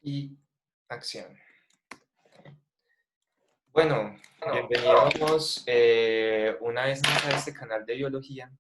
Y acción. Bueno, bienvenidos una vez más a este canal de biología.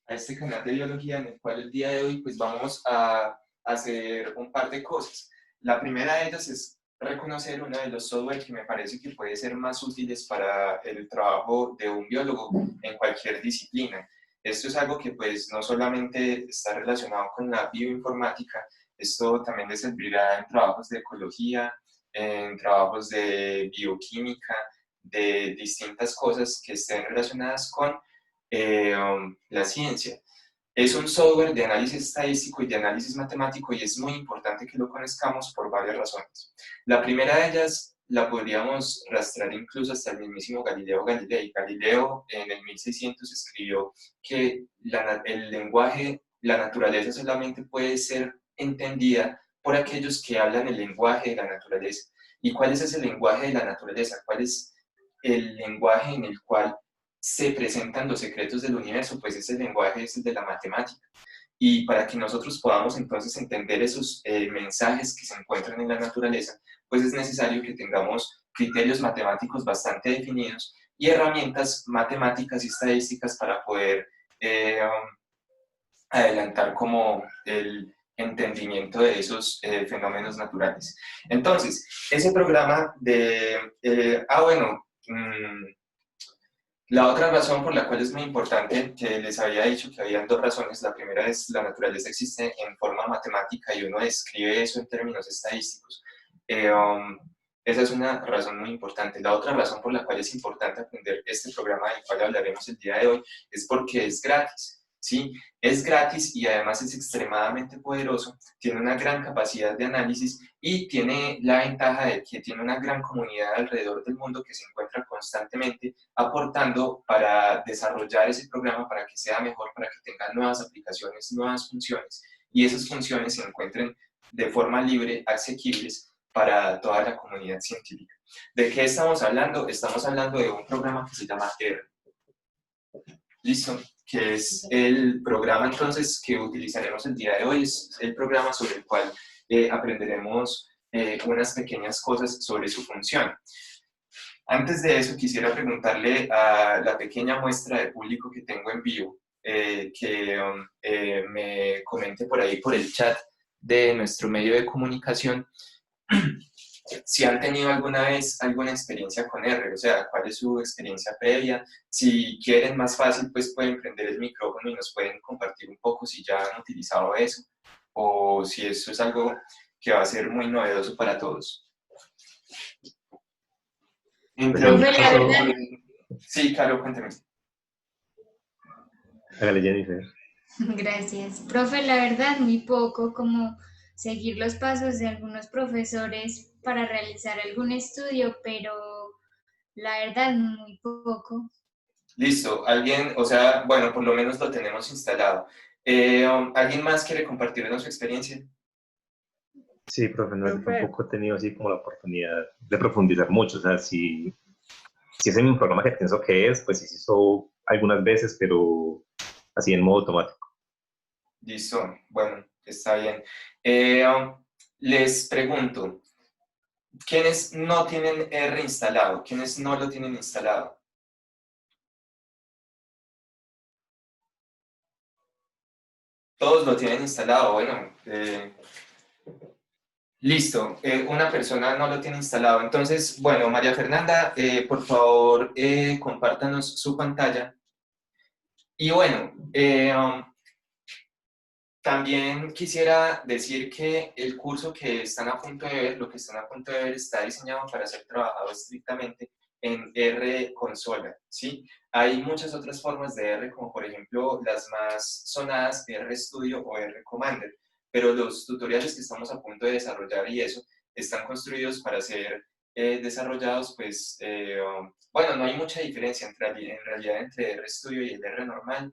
En el cual el día de hoy pues vamos a hacer un par de cosas. La primera de ellas es reconocer uno de los software que me parece que puede ser más útiles para el trabajo de un biólogo en cualquier disciplina. Esto es algo que pues no solamente está relacionado con la bioinformática, esto también le servirá en trabajos de ecología, en trabajos de bioquímica, de distintas cosas que estén relacionadas con la ciencia. Es un software de análisis estadístico y de análisis matemático y es muy importante que lo conozcamos por varias razones. La primera de ellas la podríamos rastrear incluso hasta el mismísimo Galileo Galilei. Galileo en el 1600 escribió que el lenguaje, la naturaleza solamente puede ser entendida por aquellos que hablan el lenguaje de la naturaleza. ¿Y cuál es ese lenguaje de la naturaleza? ¿Cuál es el lenguaje en el cual se presentan los secretos del universo? Pues ese lenguaje es el de la matemática. Y para que nosotros podamos entonces entender esos mensajes que se encuentran en la naturaleza, pues es necesario que tengamos criterios matemáticos bastante definidos y herramientas matemáticas y estadísticas para poder adelantar como el entendimiento de esos fenómenos naturales. Entonces, ese programa de... la otra razón por la cual es muy importante, que les había dicho que habían dos razones. La primera es la naturaleza existe en forma matemática y uno describe eso en términos estadísticos. Esa es una razón muy importante. La otra razón por la cual es importante aprender este programa del cual hablaremos el día de hoy es porque es gratis. ¿Sí? Es gratis y además es extremadamente poderoso, tiene una gran capacidad de análisis y tiene la ventaja de que tiene una gran comunidad alrededor del mundo que se encuentra constantemente aportando para desarrollar ese programa para que sea mejor, para que tenga nuevas aplicaciones, nuevas funciones y esas funciones se encuentren de forma libre, asequibles para toda la comunidad científica. ¿De qué estamos hablando? Estamos hablando de un programa que se llama R. ¿Listo? Que es el programa entonces que utilizaremos el día de hoy, es el programa sobre el cual aprenderemos unas pequeñas cosas sobre su función. Antes de eso, quisiera preguntarle a la pequeña muestra de público que tengo en vivo, que me comente por ahí, por el chat de nuestro medio de comunicación, si han tenido alguna vez alguna experiencia con R, o sea, cuál es su experiencia previa. Si quieren más fácil, pues pueden prender el micrófono y nos pueden compartir un poco si ya han utilizado eso, o si eso es algo que va a ser muy novedoso para todos. Profe, la verdad... Sí, claro, cuénteme. Hágale, Jennifer. Gracias. Profe, la verdad, muy poco, como seguir los pasos de algunos profesores para realizar algún estudio, pero la verdad, muy poco. Listo. ¿Alguien, o sea, bueno, por lo menos lo tenemos instalado? ¿Alguien más quiere compartirnos su experiencia? Sí, profe, no, yo tampoco he tenido así como la oportunidad de profundizar mucho. O sea, si es en un programa que pienso que es, pues sí se hizo algunas veces, pero así en modo automático. Listo, bueno, está bien. Les pregunto, ¿quiénes no tienen R instalado? ¿Quiénes no lo tienen instalado? Todos lo tienen instalado, bueno. Listo, una persona no lo tiene instalado. Entonces, bueno, María Fernanda, por favor, compártanos su pantalla. Y bueno, también quisiera decir que el curso que están a punto de ver, lo que están a punto de ver, está diseñado para ser trabajado estrictamente en R consola, ¿sí? Hay muchas otras formas de R, como por ejemplo las más sonadas, R Studio o R Commander, pero los tutoriales que estamos a punto de desarrollar y eso están construidos para ser desarrollados, pues, bueno, no hay mucha diferencia en realidad entre R Studio y el R normal.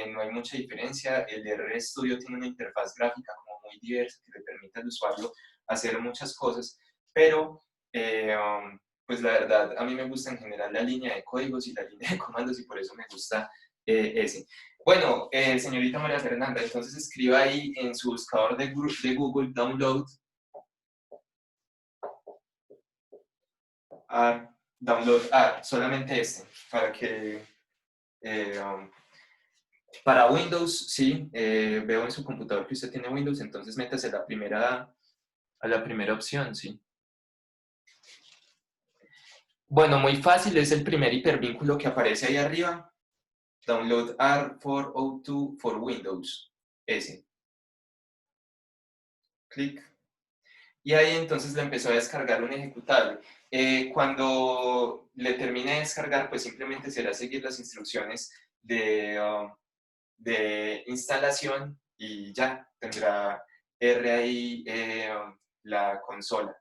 No hay mucha diferencia. El RStudio tiene una interfaz gráfica como muy diversa que le permite al usuario hacer muchas cosas, pero pues la verdad a mí me gusta en general la línea de códigos y la línea de comandos y por eso me gusta ese. Bueno, señorita María Fernanda, entonces escriba ahí en su buscador de Google download, solamente este, para que, para Windows, sí, veo en su computador que usted tiene Windows, entonces métase a la primera opción, sí. Bueno, muy fácil, es el primer hipervínculo que aparece ahí arriba. Download R402 for Windows. Ese. Clic. Y ahí entonces le empezó a descargar un ejecutable. Cuando le termine de descargar, pues simplemente será seguir las instrucciones de instalación y ya tendrá R ahí la consola.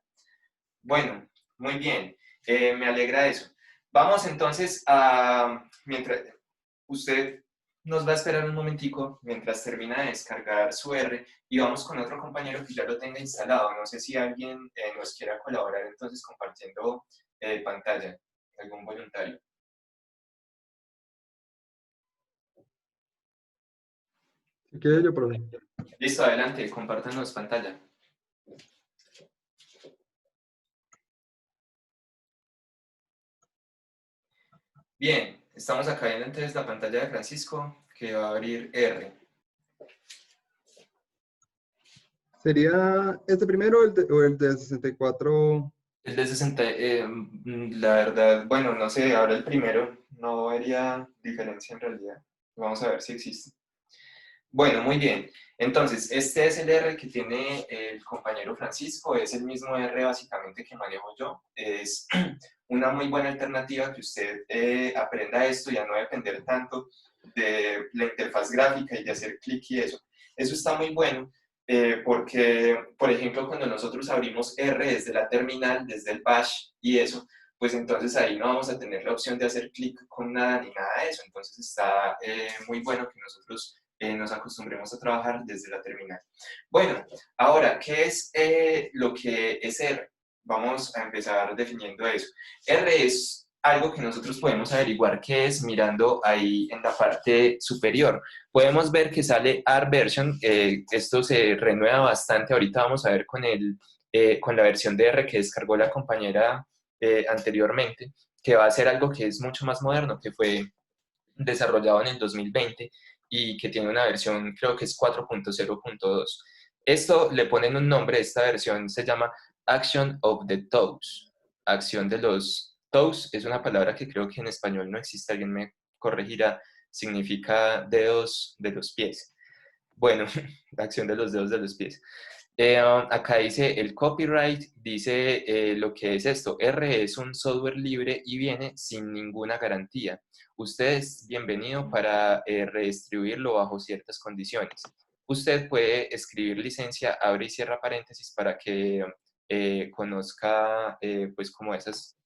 Bueno, muy bien, me alegra eso. Vamos entonces a, mientras usted nos va a esperar un momentico mientras termina de descargar su R y vamos con otro compañero que ya lo tenga instalado. No sé si alguien nos quiera colaborar entonces compartiendo pantalla, algún voluntario. Si quiere yo, profe. Listo, adelante, compártanos pantalla. Bien, estamos acá viendo entonces la pantalla de Francisco que va a abrir R. ¿Sería este primero o el de 64? El de 60, la verdad, bueno, no sé, ahora el primero, no vería diferencia en realidad. Vamos a ver si existe. Bueno, muy bien. Entonces, este es el R que tiene el compañero Francisco, es el mismo R básicamente que manejo yo. Es una muy buena alternativa que usted aprenda esto y a no depender tanto de la interfaz gráfica y de hacer clic y eso. Eso está muy bueno porque, por ejemplo, cuando nosotros abrimos R desde la terminal, desde el bash y eso, pues entonces ahí no vamos a tener la opción de hacer clic con nada ni nada de eso. Entonces está muy bueno que nosotros nos acostumbremos a trabajar desde la terminal. Bueno, ahora, ¿qué es lo que es R? Vamos a empezar definiendo eso. R es algo que nosotros podemos averiguar qué es mirando ahí en la parte superior. Podemos ver que sale R version, esto se renueva bastante, ahorita vamos a ver con la versión de R que descargó la compañera anteriormente, que va a ser algo que es mucho más moderno, que fue desarrollado en el 2020 y que tiene una versión, creo que es 4.0.2. Esto le ponen un nombre, esta versión se llama Action of the Toes. Acción de los toes es una palabra que creo que en español no existe, alguien me corregirá, significa dedos de los pies. Bueno, la acción de los dedos de los pies. Acá dice el copyright, dice lo que es esto. R es un software libre y viene sin ninguna garantía. Usted es bienvenido para redistribuirlo bajo ciertas condiciones. Usted puede escribir licencia, abre y cierra paréntesis para que conozca pues como esas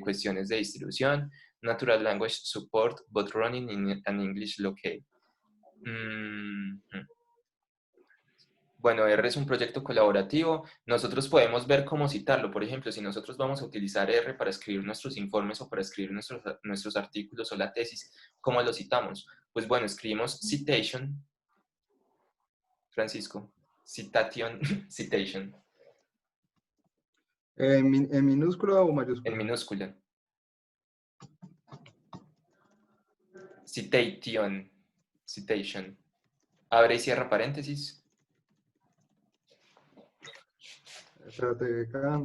cuestiones de distribución. Natural Language Support, but running in an English locale. Bueno, R es un proyecto colaborativo. Nosotros podemos ver cómo citarlo. Por ejemplo, si nosotros vamos a utilizar R para escribir nuestros informes o para escribir nuestros artículos o la tesis, ¿cómo lo citamos? Pues bueno, escribimos citation, Francisco, citation, citation. ¿En minúscula o mayúscula? En minúscula. Citation, citation. Abre y cierra paréntesis. Espérate acá.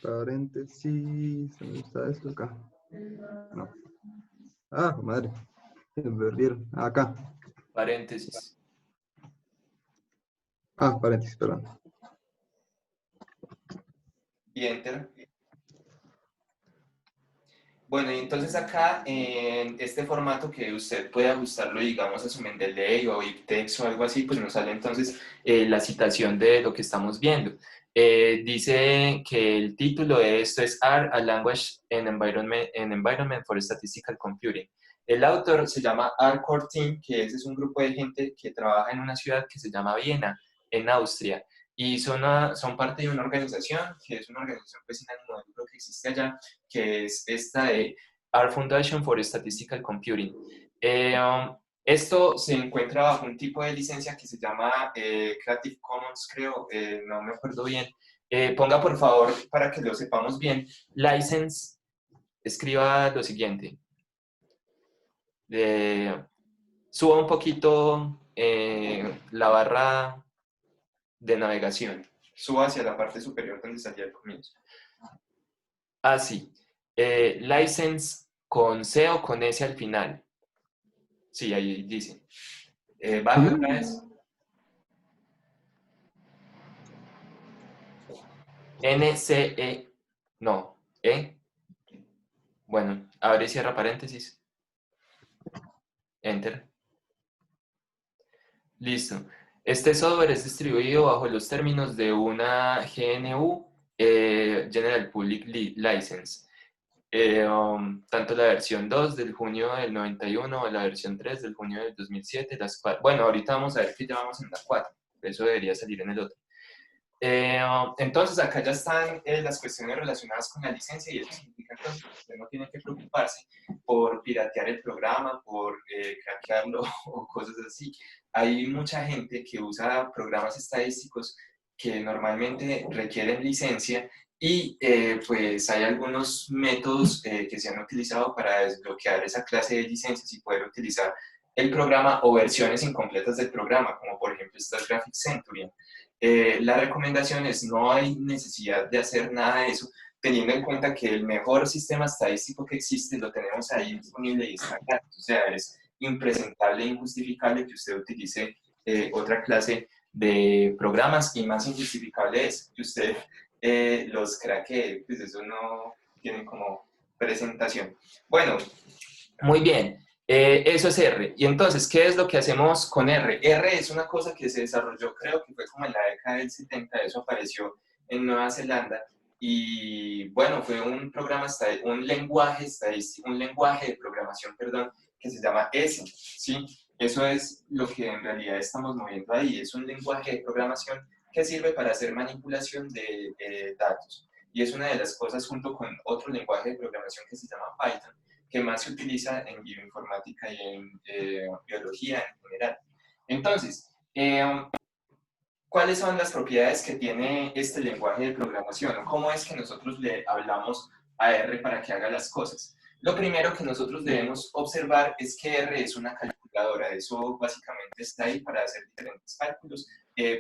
Paréntesis. ¿Dónde está esto? Acá. No. Ah, madre. Se me perdieron. Acá. Paréntesis. Ah, paréntesis, perdón. Y enter. Bueno, y entonces acá en este formato que usted puede ajustarlo, digamos, a su Mendeley o BibTeX o algo así, pues nos sale entonces la citación de lo que estamos viendo. Dice que el título de esto es R, a Language and Environment for Statistical Computing. El autor se llama R Core Team, que ese es un grupo de gente que trabaja en una ciudad que se llama Viena, en Austria. Y son parte de una organización, que es una organización pues sin ánimo de lucro que existe allá, que es esta de R Foundation for Statistical Computing. Esto se encuentra bajo un tipo de licencia que se llama Creative Commons, creo, no me acuerdo bien. Ponga por favor, para que lo sepamos bien, license, escriba lo siguiente. Suba un poquito la barra de navegación. Suba hacia la parte superior donde salía el comienzo. Así. License con C o con S al final. Sí, ahí dice. Baja otra vez. NCE. No. E. Bueno, abre y cierra paréntesis. Enter. Listo. Este software es distribuido bajo los términos de una GNU, General Public License. Tanto la versión 2 del junio del 91 o la versión 3 del junio del 2007. Bueno, ahorita vamos a ver que ya vamos en la 4. Eso debería salir en el otro. Entonces, acá ya están las cuestiones relacionadas con la licencia y eso significa entonces que usted no tiene que preocuparse por piratear el programa, por craquearlo o cosas así. Hay mucha gente que usa programas estadísticos que normalmente requieren licencia y pues hay algunos métodos que se han utilizado para desbloquear esa clase de licencias y poder utilizar el programa o versiones incompletas del programa, como por ejemplo estas Graphic Centurion. La recomendación es no hay necesidad de hacer nada de eso, teniendo en cuenta que el mejor sistema estadístico que existe lo tenemos ahí disponible y está gratis. O sea, es impresentable e injustificable que usted utilice otra clase de programas y más injustificable es que usted los craquee, pues eso no tiene como presentación. Bueno, muy bien. Eso es R. Y entonces, ¿qué es lo que hacemos con R? R es una cosa que se desarrolló, creo que fue como en la década del 70, eso apareció en Nueva Zelanda. Y bueno, fue un programa, un lenguaje estadístico, un lenguaje de programación, perdón, que se llama S, ¿sí? Eso es lo que en realidad estamos moviendo ahí. Es un lenguaje de programación que sirve para hacer manipulación de datos. Y es una de las cosas junto con otro lenguaje de programación que se llama Python, que más se utiliza en bioinformática y en biología en general. Entonces, ¿cuáles son las propiedades que tiene este lenguaje de programación? ¿Cómo es que nosotros le hablamos a R para que haga las cosas? Lo primero que nosotros debemos observar es que R es una calculadora. Eso básicamente está ahí para hacer diferentes cálculos.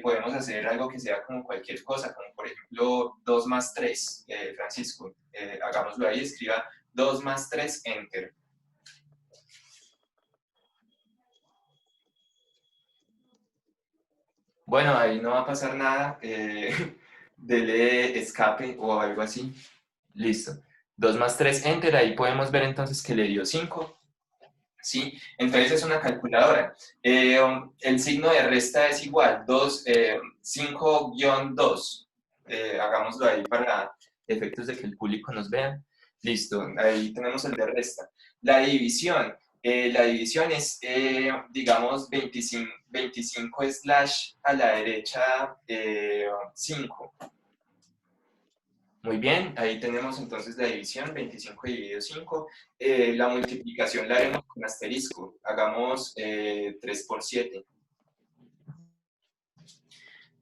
Podemos hacer algo que sea como cualquier cosa, como por ejemplo 2 más 3. Francisco, hagámoslo ahí, escriba 2 más 3, enter. Bueno, ahí no va a pasar nada. Dele escape o algo así. Listo. 2 más 3, enter. Ahí podemos ver entonces que le dio 5. ¿Sí? Entonces es una calculadora. El signo de resta es igual, 5-2. Hagámoslo ahí para efectos de que el público nos vea. Listo, ahí tenemos el de resta. La división es, digamos, 25 slash a la derecha 5. Muy bien, ahí tenemos entonces la división, 25 dividido 5. La multiplicación la haremos con asterisco. Hagamos 3 por 7.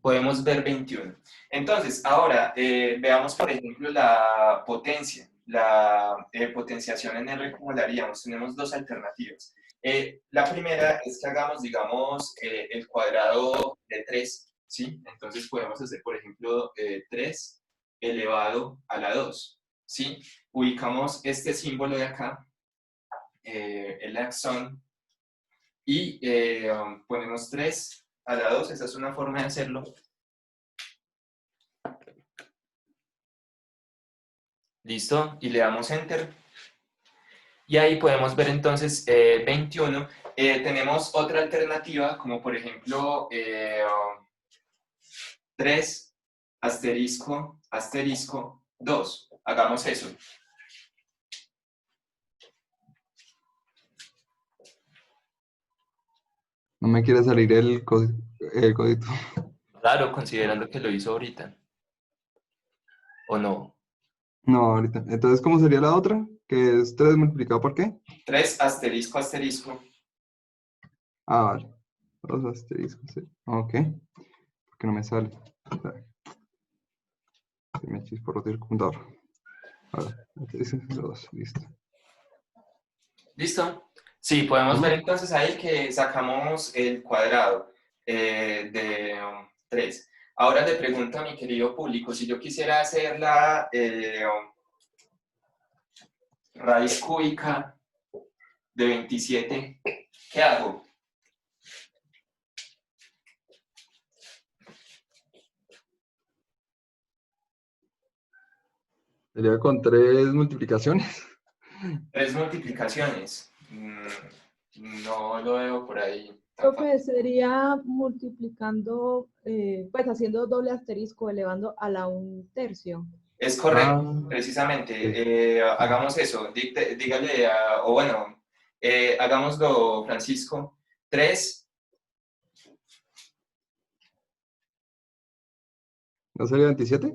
Podemos ver 21. Entonces, ahora veamos, por ejemplo, la potencia. La potenciación en R, ¿cómo la haríamos? Tenemos dos alternativas. La primera es que hagamos, digamos, el cuadrado de 3, ¿sí? Entonces podemos hacer, por ejemplo, 3 elevado a la 2, ¿sí? Ubicamos este símbolo de acá, el axón, y ponemos 3 a la 2, esa es una forma de hacerlo. Listo, y le damos Enter. Y ahí podemos ver entonces 21. Tenemos otra alternativa, como por ejemplo 3 asterisco, asterisco, 2. Hagamos eso. No me quiere salir el codito. Claro, considerando que lo hizo ahorita. ¿O no? No, ahorita. Entonces, ¿cómo sería la otra? Que es 3 multiplicado por qué? 3 asterisco, asterisco, Ah, vale. 2 asteriscos. Sí. Ok. ¿Por qué no me sale? Se me chisporroteó el computador. Ahora, asterisco 2. Listo. ¿Listo? Sí, podemos ver entonces ahí que sacamos el cuadrado de 3. Ahora le pregunto a mi querido público, si yo quisiera hacer la raíz cúbica de 27, ¿qué hago? Sería con 3 multiplicaciones. 3 multiplicaciones. No lo veo por ahí. Profe, sería multiplicando, pues haciendo doble asterisco, elevando a la 1/3. Es correcto, Ah, precisamente. sí. Hagamos eso. Dígale, o bueno, hagámoslo, Francisco. 3, ¿No sería 27?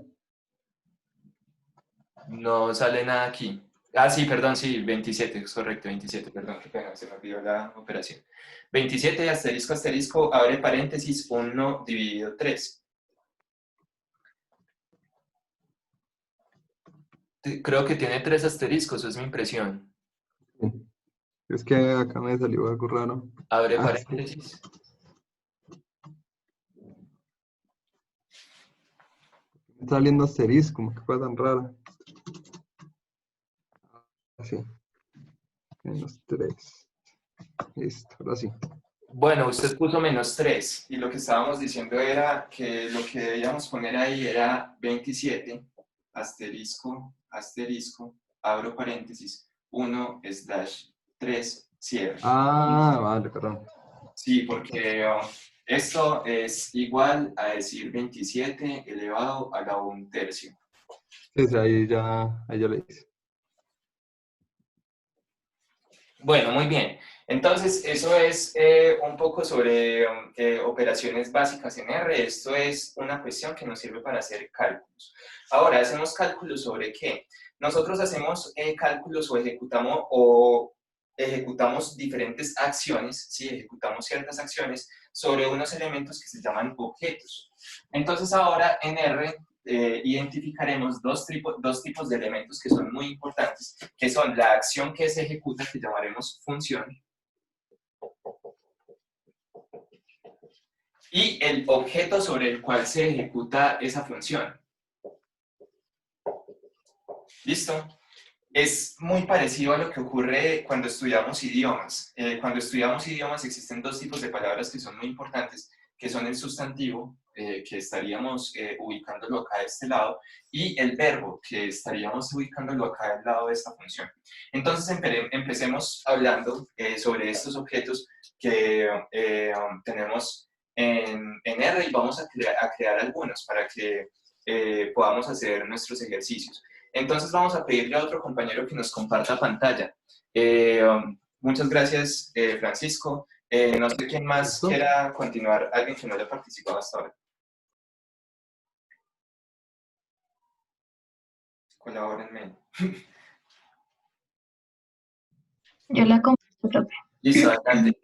no sale nada aquí. Ah, sí, perdón, sí, 27, es correcto, 27, perdón, qué pena, se me olvidó la operación. 27, asterisco, asterisco, abre paréntesis, 1 dividido 3. Creo que tiene 3 asteriscos, es mi impresión. Sí. Es que acá me salió algo raro. Abre Ah, sí. paréntesis. Me está saliendo asterisco, como que fue tan rara. Así. -3. Listo, ahora sí. Bueno, usted puso -3 y lo que estábamos diciendo era que lo que debíamos poner ahí era 27, asterisco, asterisco, abro paréntesis, 1/3, cierre. Ah, vale, perdón. Sí, porque esto es igual a decir 27 elevado a la 1/3. Sí, ahí ya le hice. Bueno, muy bien. Entonces, eso es un poco sobre operaciones básicas en R. Esto es una cuestión que nos sirve para hacer cálculos. Ahora, ¿hacemos cálculos sobre qué? Nosotros hacemos cálculos o ejecutamos diferentes acciones, ¿sí? Ejecutamos ciertas acciones sobre unos elementos que se llaman objetos. Entonces, ahora en R identificaremos dos tipos de elementos que son muy importantes, que son la acción que se ejecuta, que llamaremos función, y el objeto sobre el cual se ejecuta esa función. ¿Listo? Es muy parecido a lo que ocurre cuando estudiamos idiomas. Cuando estudiamos idiomas existen dos tipos de palabras que son muy importantes, que son el sustantivo, que estaríamos ubicándolo acá de este lado, y el verbo, que estaríamos ubicándolo acá del lado de esta función. Entonces empecemos hablando sobre estos objetos que tenemos en R y vamos a crear algunos para que podamos hacer nuestros ejercicios. Entonces vamos a pedirle a otro compañero que nos comparta pantalla. Muchas gracias, Francisco. No sé quién más ¿Listo? quiera continuar, alguien que no haya participado hasta ahora. Colabórenme. Yo la comparto, profe. Listo, adelante.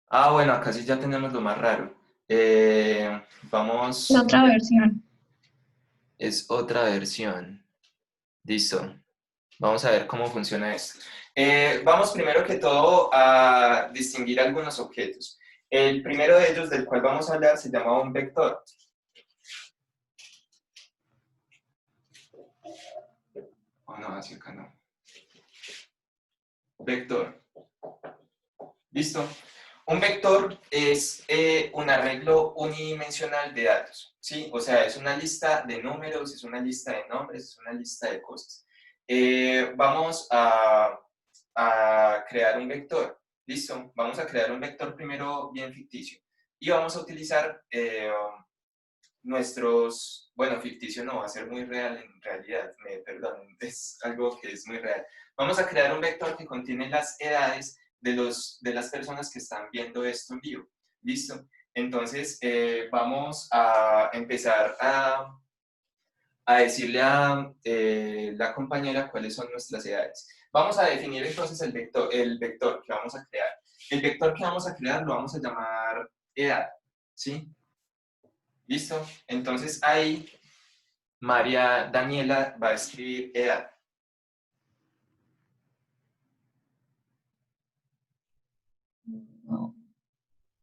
Ah, bueno, acá sí ya tenemos lo más raro. Vamos... La otra versión. Es otra versión. Listo. Vamos a ver cómo funciona esto. Vamos primero que todo a distinguir algunos objetos. El primero de ellos del cual vamos a hablar se llama un vector. Oh, no, hacia acá no. Vector. ¿Listo? Un vector es un arreglo unidimensional de datos, ¿sí? O sea, es una lista de números, es una lista de nombres, es una lista de cosas. Vamos a crear un vector, ¿listo? Vamos a crear un vector primero bien ficticio y vamos a utilizar nuestros, bueno, ficticio no, va a ser muy real en realidad, perdón, es algo que es muy real. Vamos a crear un vector que contiene las edades de las personas que están viendo esto en vivo. ¿Listo? Entonces, vamos a empezar a a decirle a la compañera cuáles son nuestras edades. Vamos a definir entonces el vector que vamos a crear. El vector que vamos a crear lo vamos a llamar edad, ¿sí? ¿Listo? Entonces ahí María Daniela va a escribir edad. No.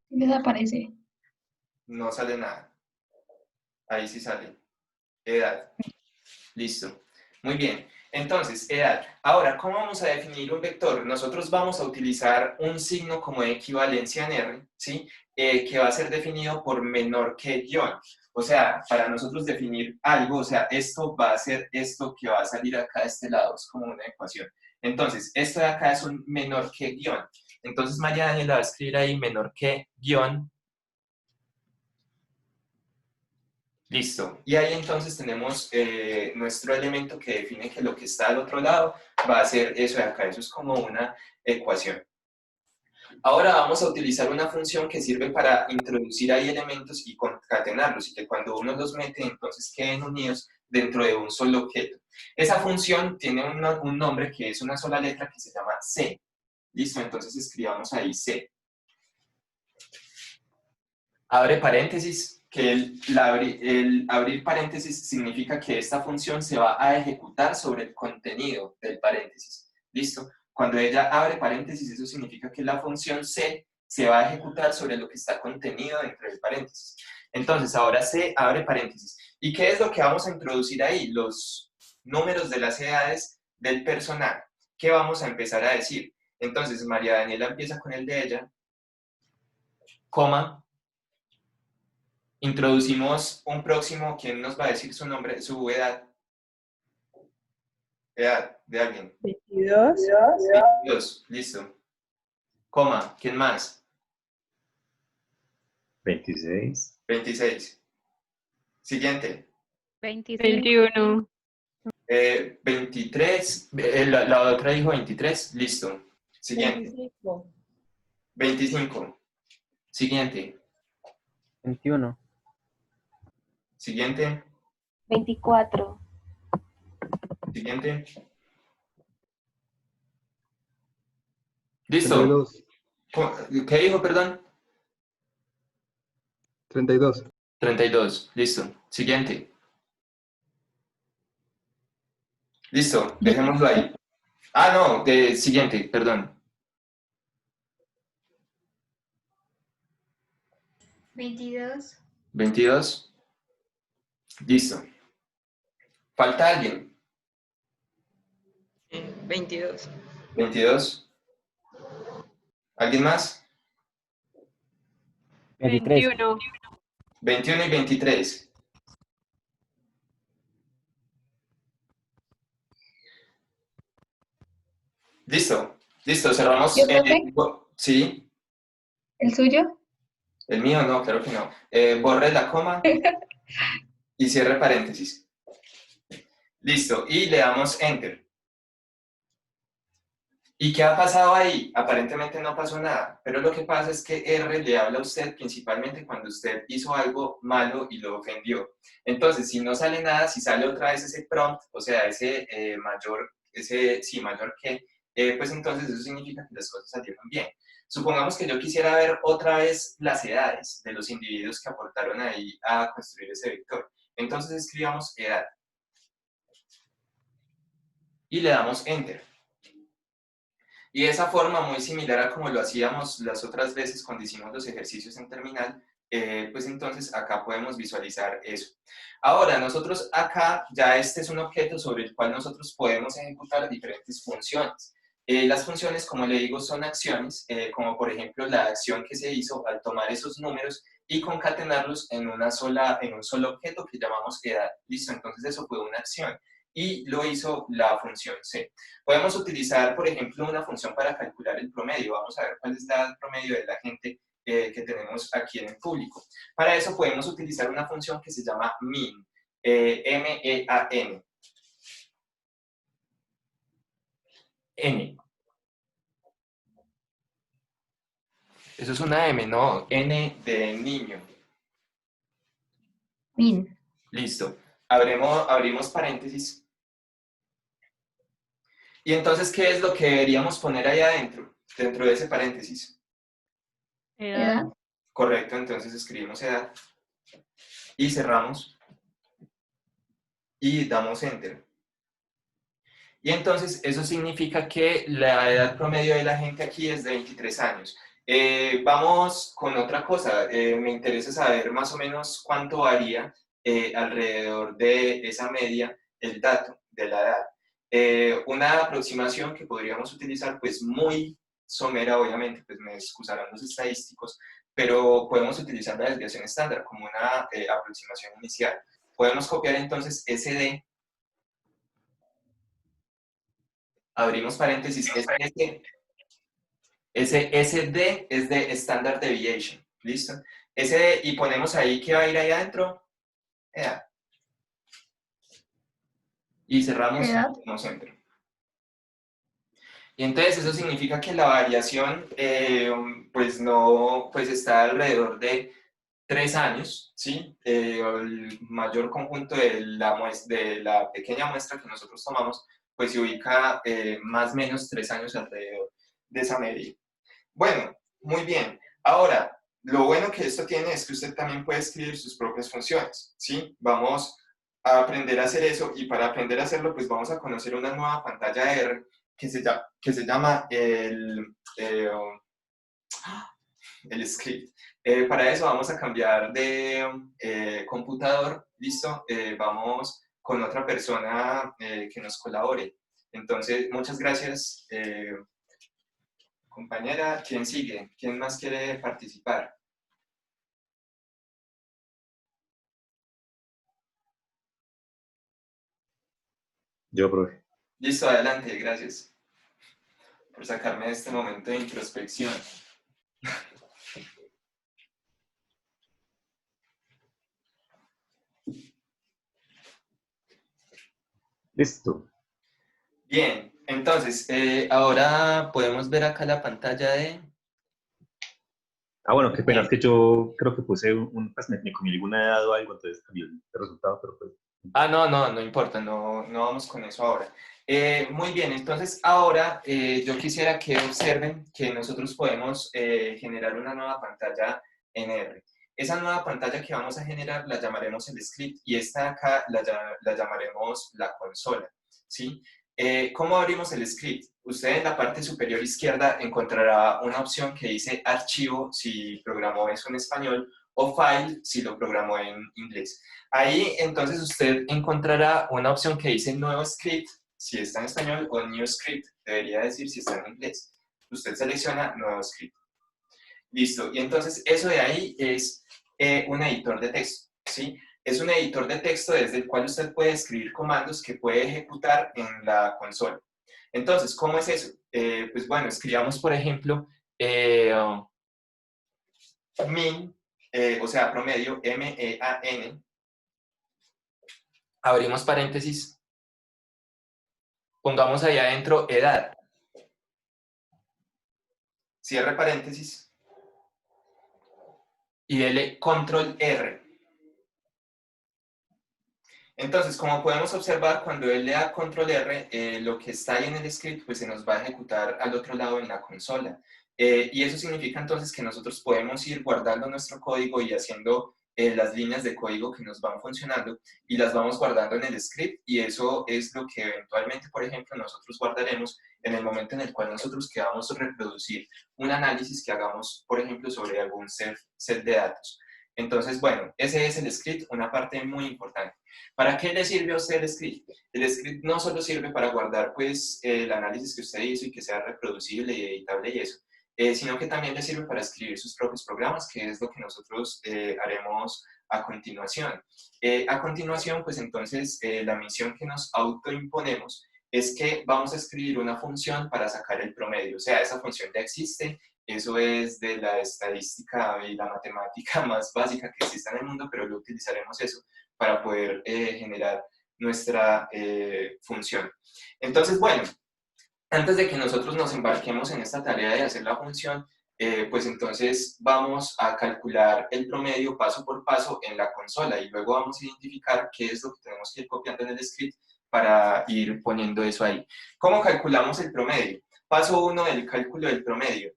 Desaparece. No sale nada. Ahí sí sale. Edad. Listo. Muy bien. Entonces, edad. Ahora, ¿cómo vamos a definir un vector? Nosotros vamos a utilizar un signo como de equivalencia en R, ¿sí? Que va a ser definido por menor que guión. O sea, para nosotros definir algo, o sea, esto va a ser esto que va a salir acá de este lado, es como una ecuación. Entonces, esto de acá es un menor que guión. Entonces, María Daniela va a escribir ahí menor que guión. Listo. Y ahí entonces tenemos nuestro elemento que define que lo que está al otro lado va a ser eso de acá. Eso es como una ecuación. Ahora vamos a utilizar una función que sirve para introducir ahí elementos y concatenarlos, y que cuando uno los mete, entonces queden unidos dentro de un solo objeto. Esa función tiene un nombre que es una sola letra que se llama C. Listo, entonces escribamos ahí C. Abre paréntesis, que el abrir paréntesis significa que esta función se va a ejecutar sobre el contenido del paréntesis. ¿Listo? Cuando ella abre paréntesis, eso significa que la función C se va a ejecutar sobre lo que está contenido dentro del paréntesis. Entonces, ahora C abre paréntesis. ¿Y qué es lo que vamos a introducir ahí? Los números de las edades del personal. ¿Qué vamos a empezar a decir? Entonces, María Daniela empieza con el de ella, coma. Introducimos un próximo, ¿quién nos va a decir su nombre, su edad? Edad de alguien. 22. 22, listo. Coma, ¿quién más? 26. 26. Siguiente. 21. 23, la otra dijo 23, listo. Siguiente. 25. 25. Siguiente. 21. Siguiente. 24. Siguiente. Listo. 32. ¿Qué dijo, perdón? 32. 32, listo. Siguiente. Listo, dejémoslo ahí. Ah, no, siguiente, perdón. 22. 22. Listo. ¿Falta alguien? 22. 22. ¿Alguien más? 23. 21. 21 y 23. Listo. Listo, cerramos. ¿Yo, profe? Sí, ¿El suyo? el mío no, claro que no. Borre la coma y cierre paréntesis. Listo, y le damos Enter. ¿Y qué ha pasado ahí? Aparentemente no pasó nada, pero lo que pasa es que R le habla a usted principalmente cuando usted hizo algo malo y lo ofendió. Entonces, si no sale nada, si sale otra vez ese prompt, o sea, ese mayor que, pues entonces eso significa que las cosas salieron bien. Supongamos que yo quisiera ver otra vez las edades de los individuos que aportaron ahí a construir ese vector. Entonces escribamos edad. Y le damos Enter. Y de esa forma, muy similar a como lo hacíamos las otras veces cuando hicimos los ejercicios en terminal, pues entonces acá podemos visualizar eso. Ahora, nosotros acá, ya este es un objeto sobre el cual nosotros podemos ejecutar diferentes funciones. Las funciones, como le digo, son acciones, como por ejemplo la acción que se hizo al tomar esos números y concatenarlos en un solo objeto que llamamos edad. Listo, entonces eso fue una acción. Y lo hizo la función C. Podemos utilizar, por ejemplo, una función para calcular el promedio. Vamos a ver cuál es la edad promedio de la gente que tenemos aquí en el público. Para eso podemos utilizar una función que se llama min, M-E-A-N. N. Eso es una M, ¿no? N de niño. Min. Listo. abrimos paréntesis. Y entonces, ¿qué es lo que deberíamos poner ahí adentro, dentro de ese paréntesis? Edad. Correcto, entonces escribimos edad y cerramos y damos enter. Y entonces eso significa que la edad promedio de la gente aquí es de 23 años. Vamos con otra cosa. Me interesa saber más o menos cuánto varía alrededor de esa media el dato de la edad. Una aproximación que podríamos utilizar, pues muy somera, obviamente, pues me excusarán los estadísticos, pero podemos utilizar la desviación estándar como una aproximación inicial. Podemos copiar entonces SD, abrimos paréntesis, ese SD es de Standard Deviation, ¿listo? SD, y ponemos ahí, ¿qué va a ir ahí adentro? Edad. Y cerramos, damos enter. Y entonces eso significa que la variación, pues está alrededor de 3 años, ¿sí? El mayor conjunto de la pequeña muestra que nosotros tomamos, pues se ubica más o menos 3 años alrededor de esa media. Bueno, muy bien. Ahora, lo bueno que esto tiene es que usted también puede escribir sus propias funciones, ¿sí? Vamos a aprender a hacer eso, y para aprender a hacerlo, pues vamos a conocer una nueva pantalla R que se llama el script. Para eso vamos a cambiar de computador, ¿listo? Vamos con otra persona que nos colabore. Entonces, muchas gracias, compañera. ¿Quién sigue? ¿Quién más quiere participar? Yo, profe. Listo, adelante, gracias por sacarme de este momento de introspección. Listo. Bien, entonces, ahora podemos ver acá la pantalla de... Bueno, qué pena, es que yo creo que puse pues me comí alguna edad o algo, entonces cambió el resultado, pero pues... No importa, no vamos con eso ahora. Muy bien, entonces ahora yo quisiera que observen que nosotros podemos generar una nueva pantalla en R. Esa nueva pantalla que vamos a generar la llamaremos el script, y esta de acá la llamaremos la consola, ¿sí? ¿Cómo abrimos el script? Usted en la parte superior izquierda encontrará una opción que dice archivo si programó eso en español, o file si lo programó en inglés. Ahí entonces usted encontrará una opción que dice nuevo script si está en español, o new script debería decir si está en inglés. Usted selecciona nuevo script. Listo, y entonces eso de ahí es un editor de texto, ¿sí? Es un editor de texto desde el cual usted puede escribir comandos que puede ejecutar en la consola. Entonces, ¿cómo es eso? Pues bueno, escribamos, por ejemplo, min, o sea, promedio, MEAN, abrimos paréntesis, pongamos ahí adentro edad, cierre paréntesis, y dele control R. Entonces, como podemos observar, cuando él le da control R, lo que está ahí en el script, pues se nos va a ejecutar al otro lado en la consola. Y eso significa entonces que nosotros podemos ir guardando nuestro código y haciendo las líneas de código que nos van funcionando, y las vamos guardando en el script, y eso es lo que eventualmente, por ejemplo, nosotros guardaremos en el momento en el cual nosotros queramos reproducir un análisis que hagamos, por ejemplo, sobre algún set de datos. Entonces, bueno, ese es el script, una parte muy importante. ¿Para qué le sirve a usted el script? El script no solo sirve para guardar pues, el análisis que usted hizo y que sea reproducible y editable y eso, sino que también le sirve para escribir sus propios programas, que es lo que nosotros haremos a continuación. A continuación, pues entonces, la misión que nos autoimponemos es que vamos a escribir una función para sacar el promedio. O sea, esa función ya existe, eso es de la estadística y la matemática más básica que existe en el mundo, pero lo utilizaremos eso para poder generar nuestra función. Entonces, bueno, antes de que nosotros nos embarquemos en esta tarea de hacer la función, pues entonces vamos a calcular el promedio paso por paso en la consola y luego vamos a identificar qué es lo que tenemos que ir copiando en el script para ir poniendo eso ahí. ¿Cómo calculamos el promedio? Paso 1 del cálculo del promedio.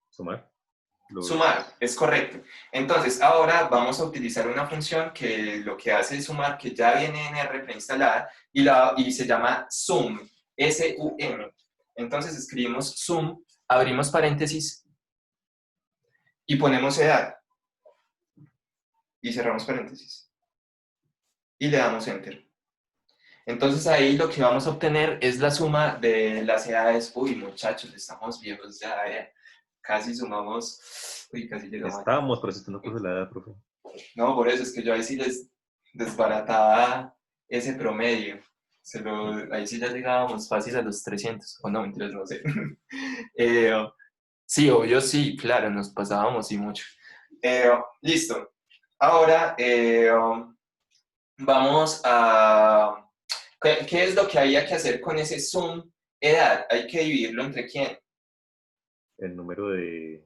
Sumar. Sumar, es correcto. Entonces, ahora vamos a utilizar una función que lo que hace es sumar, que ya viene en R preinstalada, y se llama sum, S-U-M. Entonces escribimos sum, abrimos paréntesis, y ponemos edad. Y cerramos paréntesis. Y le damos enter. Entonces ahí lo que vamos a obtener es la suma de las edades. Uy, muchachos, estamos viejos ya, casi sumamos, uy, casi llegamos. Estábamos, pero si tú no puso la edad, profe. No, por eso es que yo ahí sí les desbarataba ese promedio. Ahí sí ya llegábamos fácil a los 300, o no, mentiras, no sé. Sí, obvio, sí, claro, nos pasábamos y mucho. Listo. Ahora vamos a... ¿Qué es lo que había que hacer con ese sum edad? Hay que dividirlo entre ¿quién? El número de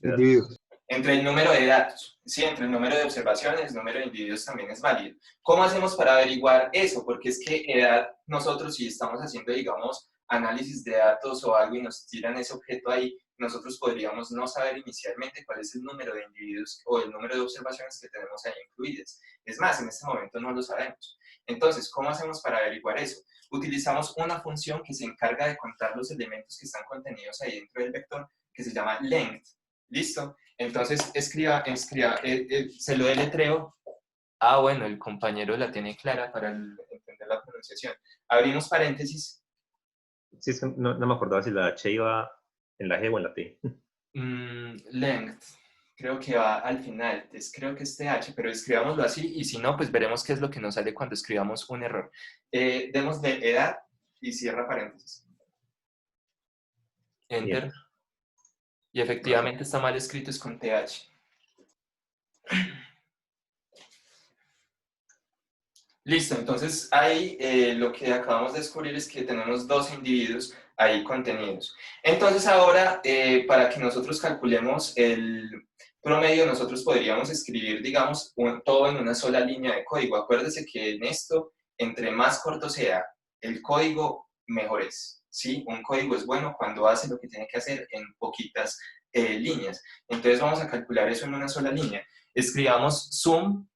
individuos. Entre el número de datos, sí, entre el número de observaciones, el número de individuos también es válido. ¿Cómo hacemos para averiguar eso? Porque es que edad, nosotros si estamos haciendo, digamos, análisis de datos o algo y nos tiran ese objeto ahí, nosotros podríamos no saber inicialmente cuál es el número de individuos o el número de observaciones que tenemos ahí incluidas. Es más, en este momento no lo sabemos. Entonces, ¿cómo hacemos para averiguar eso? Utilizamos una función que se encarga de contar los elementos que están contenidos ahí dentro del vector, que se llama length. ¿Listo? Entonces, se lo deletreo. Ah, bueno, el compañero la tiene clara para entender la pronunciación. Abrimos paréntesis. Sí, es que no me acordaba si la H iba en la G o en la T. Length. Creo que va al final. Entonces, creo que es TH, pero escribámoslo así y si no, pues veremos qué es lo que nos sale cuando escribamos un error. Demos de edad y cierra paréntesis. Enter. Bien. Y efectivamente está mal escrito, es con TH. Listo, entonces ahí lo que acabamos de descubrir es que tenemos dos individuos ahí contenidos. Entonces ahora, para que nosotros calculemos el promedio, nosotros podríamos escribir, digamos, todo en una sola línea de código. Acuérdese que en esto, entre más corto sea el código, mejor es. ¿Sí? Un código es bueno cuando hace lo que tiene que hacer en poquitas líneas. Entonces vamos a calcular eso en una sola línea. Escribamos sum,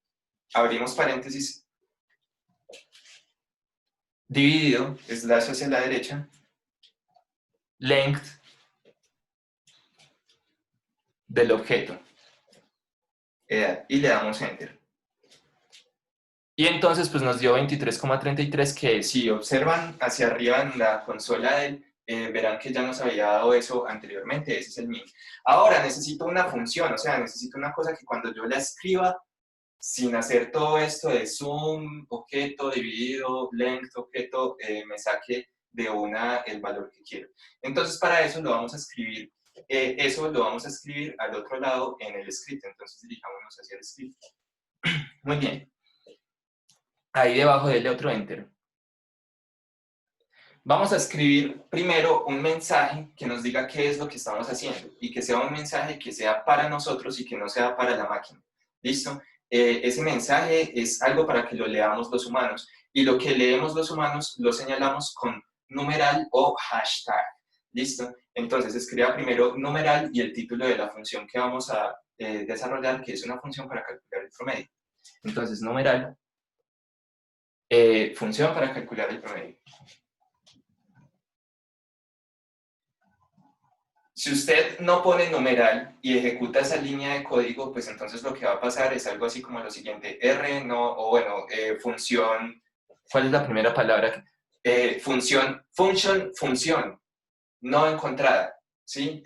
abrimos paréntesis, dividido, slash hacia la derecha, length del objeto, edad, y le damos enter. Y entonces pues nos dio 23,33, que si observan hacia arriba en la consola verán que ya nos había dado eso anteriormente, ese es el min. Ahora necesito una función, o sea, necesito una cosa que cuando yo la escriba, sin hacer todo esto de sum, objeto, dividido, length, objeto, me saque de una el valor que quiero. Entonces para eso lo vamos a escribir, al otro lado en el script, entonces dirijámonos hacia el script. Muy bien. Ahí debajo del otro enter. Vamos a escribir primero un mensaje que nos diga qué es lo que estamos haciendo y que sea un mensaje que sea para nosotros y que no sea para la máquina. ¿Listo? Ese mensaje es algo para que lo leamos los humanos y lo que leemos los humanos lo señalamos con numeral o hashtag. ¿Listo? Entonces escriba primero numeral y el título de la función que vamos a desarrollar, que es una función para calcular el promedio. Entonces numeral, función para calcular el promedio. Si usted no pone numeral y ejecuta esa línea de código, pues entonces lo que va a pasar es algo así como lo siguiente. R, no, o bueno, función, ¿cuál es la primera palabra? Función, no encontrada, ¿sí?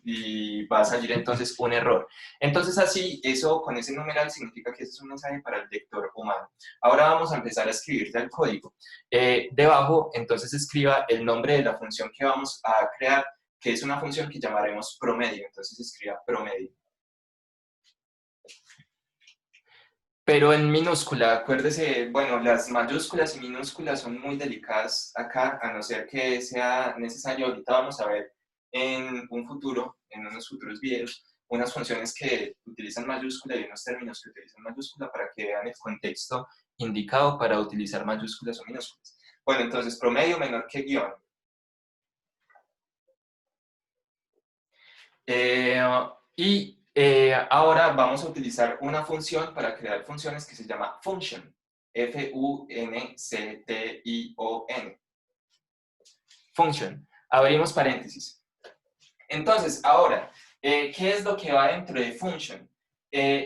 Y va a salir entonces un error. Entonces así, eso con ese numeral significa que ese es un mensaje para el lector humano. Ahora vamos a empezar a escribir ya el código. Debajo, entonces escriba el nombre de la función que vamos a crear, que es una función que llamaremos promedio, entonces escriba promedio. pero en minúscula, acuérdese, bueno, las mayúsculas y minúsculas son muy delicadas acá, a no ser que sea necesario. Ahorita vamos a ver en un futuro, en unos futuros videos, unas funciones que utilizan mayúscula y unos términos que utilizan mayúscula para que vean el contexto indicado para utilizar mayúsculas o minúsculas. Bueno, entonces, promedio menor que guión. Ahora vamos a utilizar una función para crear funciones que se llama function. F-U-N-C-T-I-O-N. Function. Abrimos paréntesis. Entonces, ahora, ¿qué es lo que va dentro de function?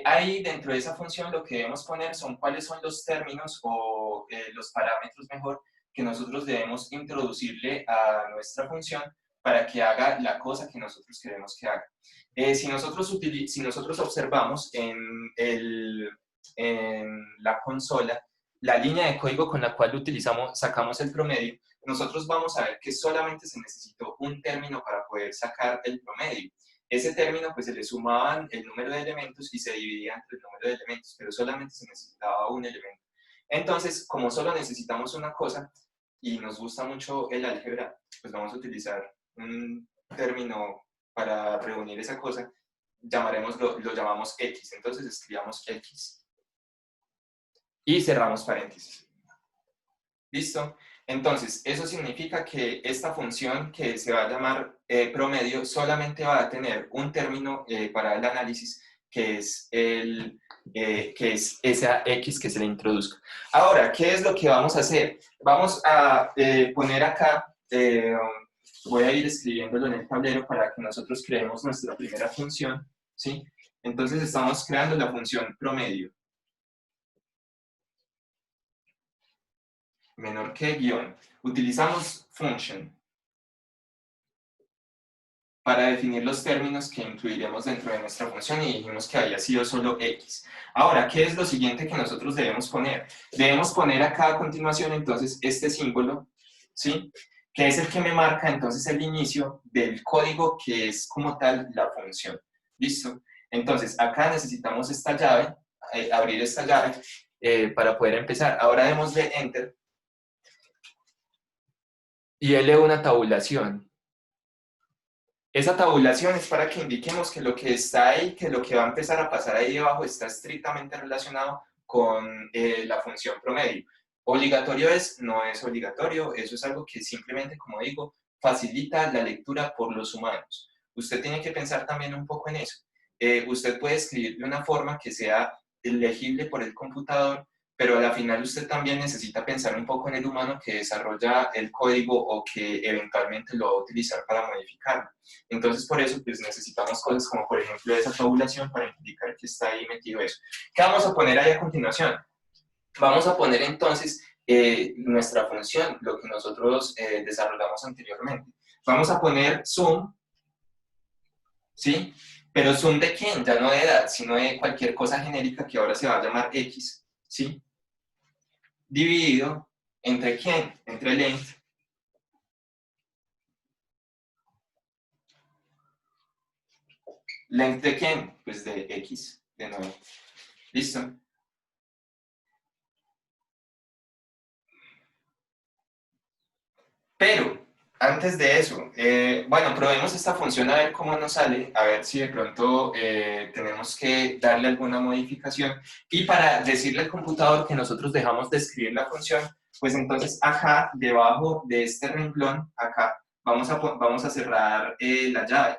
Ahí dentro de esa función lo que debemos poner son cuáles son los términos o los parámetros mejor que nosotros debemos introducirle a nuestra función para que haga la cosa que nosotros queremos que haga. Si nosotros observamos en la consola la línea de código con la cual sacamos el promedio, nosotros vamos a ver que solamente se necesitó un término para poder sacar el promedio. Ese término pues se le sumaban el número de elementos y se dividía entre el número de elementos, pero solamente se necesitaba un elemento. Entonces, como solo necesitamos una cosa y nos gusta mucho el álgebra, pues vamos a utilizar un término para reunir esa cosa, lo llamamos X. Entonces escribamos X y cerramos paréntesis. ¿Listo? Entonces, eso significa que esta función que se va a llamar promedio solamente va a tener un término para el análisis, que es esa X que se le introduzca. Ahora, ¿qué es lo que vamos a hacer? Vamos a poner acá, voy a ir escribiéndolo en el tablero para que nosotros creemos nuestra primera función, ¿sí? Entonces estamos creando la función promedio. Menor que guión. Utilizamos function para definir los términos que incluiremos dentro de nuestra función y dijimos que había sido solo X. Ahora, ¿qué es lo siguiente que nosotros debemos poner? Debemos poner acá a continuación entonces este símbolo, ¿sí? Que es el que me marca entonces el inicio del código que es como tal la función. ¿Listo? Entonces, acá necesitamos esta llave, abrir esta llave para poder empezar. Ahora démosle Enter. Y él lee una tabulación. Esa tabulación es para que indiquemos que lo que está ahí, que lo que va a empezar a pasar ahí debajo está estrictamente relacionado con la función promedio. Obligatorio es, no es obligatorio, eso es algo que simplemente, como digo, facilita la lectura por los humanos. Usted tiene que pensar también un poco en eso. Usted puede escribir de una forma que sea legible por el computador, pero a la final usted también necesita pensar un poco en el humano que desarrolla el código o que eventualmente lo va a utilizar para modificarlo. Entonces, por eso, pues necesitamos cosas como, por ejemplo, esa tabulación para indicar que está ahí metido eso. ¿Qué vamos a poner ahí a continuación? Vamos a poner entonces nuestra función, lo que nosotros desarrollamos anteriormente. Vamos a poner sum, ¿sí? Pero sum de quién, ya no de edad, sino de cualquier cosa genérica que ahora se va a llamar X, ¿sí? Dividido entre quién, entre length. ¿Length de quién? Pues de X, de nuevo. ¿Listo? Pero, antes de eso, bueno, probemos esta función a ver cómo nos sale, a ver si de pronto tenemos que darle alguna modificación. Y para decirle al computador que nosotros dejamos de escribir la función, pues entonces acá, debajo de este renglón, acá, vamos a cerrar la llave.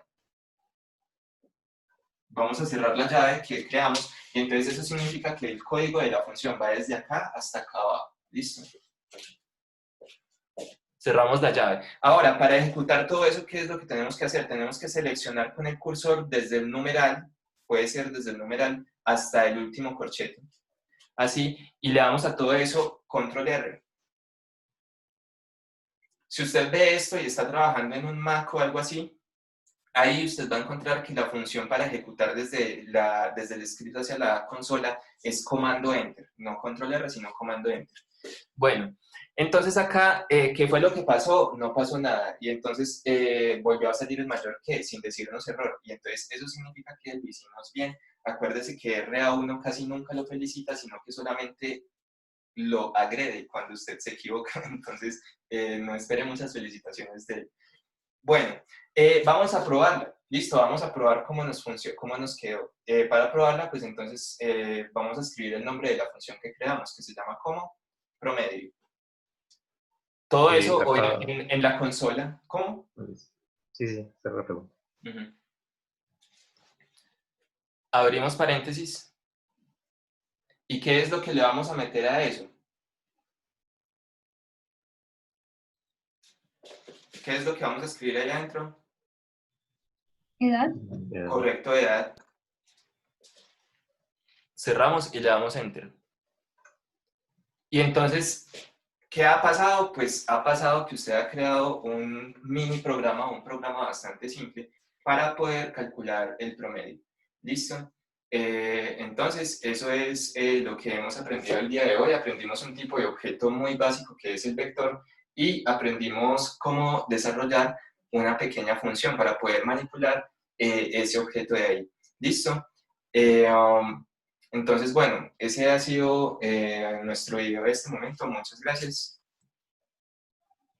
Vamos a cerrar la llave que creamos, y entonces eso significa que el código de la función va desde acá hasta acá abajo. ¿Listo? Cerramos la llave. Ahora, para ejecutar todo eso, ¿qué es lo que tenemos que hacer? Tenemos que seleccionar con el cursor desde el numeral, puede ser desde el numeral hasta el último corchete. Así, y le damos a todo eso Control R. Si usted ve esto y está trabajando en un Mac o algo así, ahí usted va a encontrar que la función para ejecutar desde el escrito hacia la consola es comando Enter, no Control R, sino comando Enter. Bueno, entonces acá, ¿qué fue lo que pasó? No pasó nada, y entonces volvió a salir el mayor que sin decirnos error, y entonces eso significa que lo hicimos bien acuérdese que RA1 casi nunca lo felicita, sino que solamente lo agrede cuando usted se equivoca, entonces no espere muchas felicitaciones de él. Bueno, vamos a probarla, listo, vamos a probar cómo nos funcionó, cómo nos quedó. Para probarla, pues entonces vamos a escribir el nombre de la función que creamos, que se llama como promedio. Todo eso hoy en la consola, ¿cómo? Sí, esa es la pregunta. Abrimos paréntesis. ¿Y qué es lo que le vamos a meter a eso? ¿Qué es lo que vamos a escribir ahí adentro? Edad. Correcto, edad. Cerramos y le damos Enter. Y entonces, ¿qué ha pasado? Pues ha pasado que usted ha creado un mini programa, un programa bastante simple para poder calcular el promedio. ¿Listo? Entonces, eso es lo que hemos aprendido el día de hoy. Aprendimos un tipo de objeto muy básico que es el vector y aprendimos cómo desarrollar una pequeña función para poder manipular ese objeto de ahí. ¿Listo? Entonces, bueno, ese ha sido nuestro video de este momento. Muchas gracias.